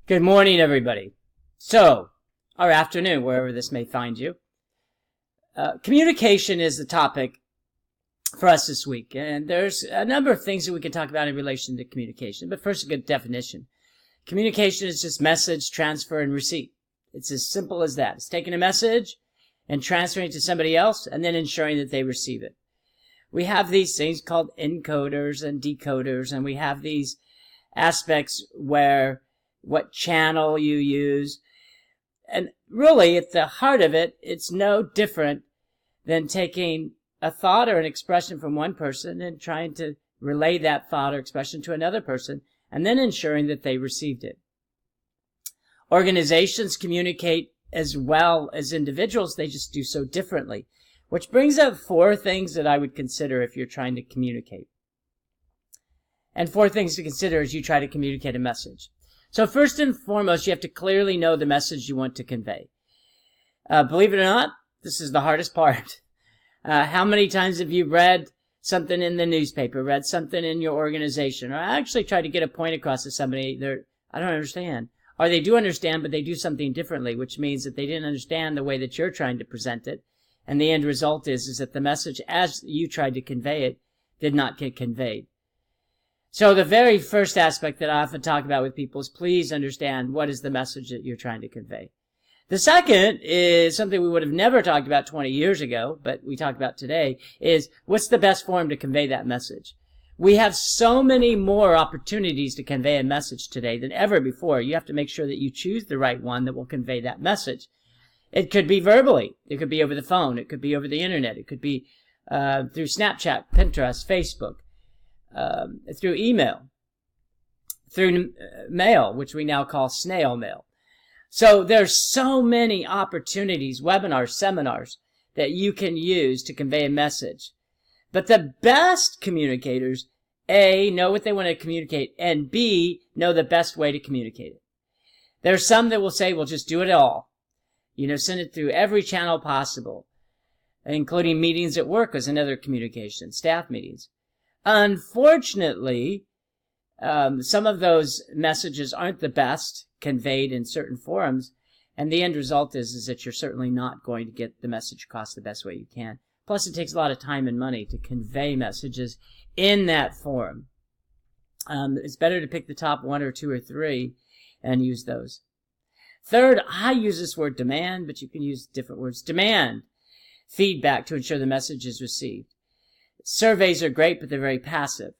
Good morning, everybody. So, or afternoon, wherever this may find you. Communication is the topic for us this week. And there's a number of things that we can talk about in relation to communication. But first, a good definition. Communication is just message, transfer, and receipt. It's as simple as that. It's taking a message and transferring it to somebody else and then ensuring that they receive it. We have these things called encoders and decoders, and we have these aspects where what channel you use. And really, at the heart of it, it's no different than taking a thought or an expression from one person and trying to relay that thought or expression to another person, and then ensuring that they received it. Organizations communicate as well as individuals, they just do so differently. Which brings up four things that I would consider if you're trying to communicate. And four things to consider as you try to communicate a message. So first and foremost, you have to clearly know the message you want to convey. Believe it or not, this is the hardest part. How many times have you read something in the newspaper, read something in your organization, or actually tried to get a point across to somebody, I don't understand. Or they do understand, but they do something differently, which means that they didn't understand the way that you're trying to present it. And the end result is that the message, as you tried to convey it, did not get conveyed. So the very first aspect that I often talk about with people is please understand what is the message that you're trying to convey. The second is something we would have never talked about 20 years ago, but we talk about today, is what's the best form to convey that message? We have so many more opportunities to convey a message today than ever before. You have to make sure that you choose the right one that will convey that message. It could be verbally. It could be over the phone. It could be over the internet. It could be through Snapchat, Pinterest, Facebook. Through email, through mail, which we now call snail mail. So there's so many opportunities, webinars, seminars, that you can use to convey a message. But the best communicators, A, know what they want to communicate, and B, know the best way to communicate it. There's some that will say, well, just do it all. Send it through every channel possible, including meetings at work as another communication, staff meetings. Unfortunately, some of those messages aren't the best conveyed in certain forums, and the end result is that you're certainly not going to get the message across the best way you can. Plus, it takes a lot of time and money to convey messages in that form. It's better to pick the top one or two or three and use those. Third, I use this word demand, but you can use different words. Demand feedback to ensure the message is received. Surveys are great, but they're very passive.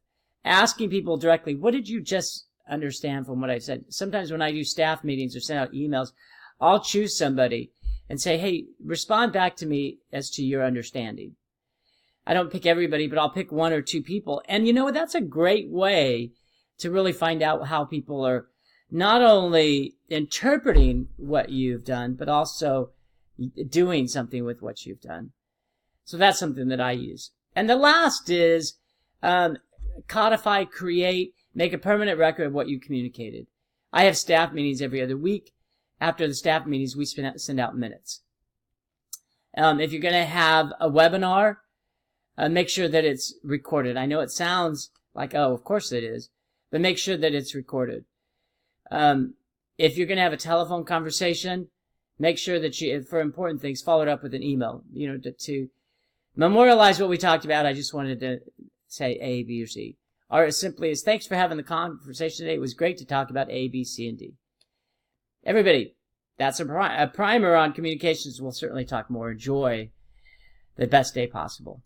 Asking people directly, what did you just understand from what I said? Sometimes when I do staff meetings or send out emails, I'll choose somebody and say, hey, respond back to me as to your understanding. I don't pick everybody, but I'll pick one or two people. And that's a great way to really find out how people are not only interpreting what you've done, but also doing something with what you've done. So that's something that I use. And the last is codify, create, make a permanent record of what you communicated. I have staff meetings every other week. After the staff meetings, we send out minutes. If you're going to have a webinar, make sure that it's recorded. I know it sounds like, oh, of course it is, but make sure that it's recorded. If you're going to have a telephone conversation, make sure that for important things, follow it up with an email, to memorialize what we talked about. I just wanted to say A, B, or C. Or as simply as, thanks for having the conversation today. It was great to talk about A, B, C, and D. Everybody, that's a primer on communications. We'll certainly talk more. Enjoy the best day possible.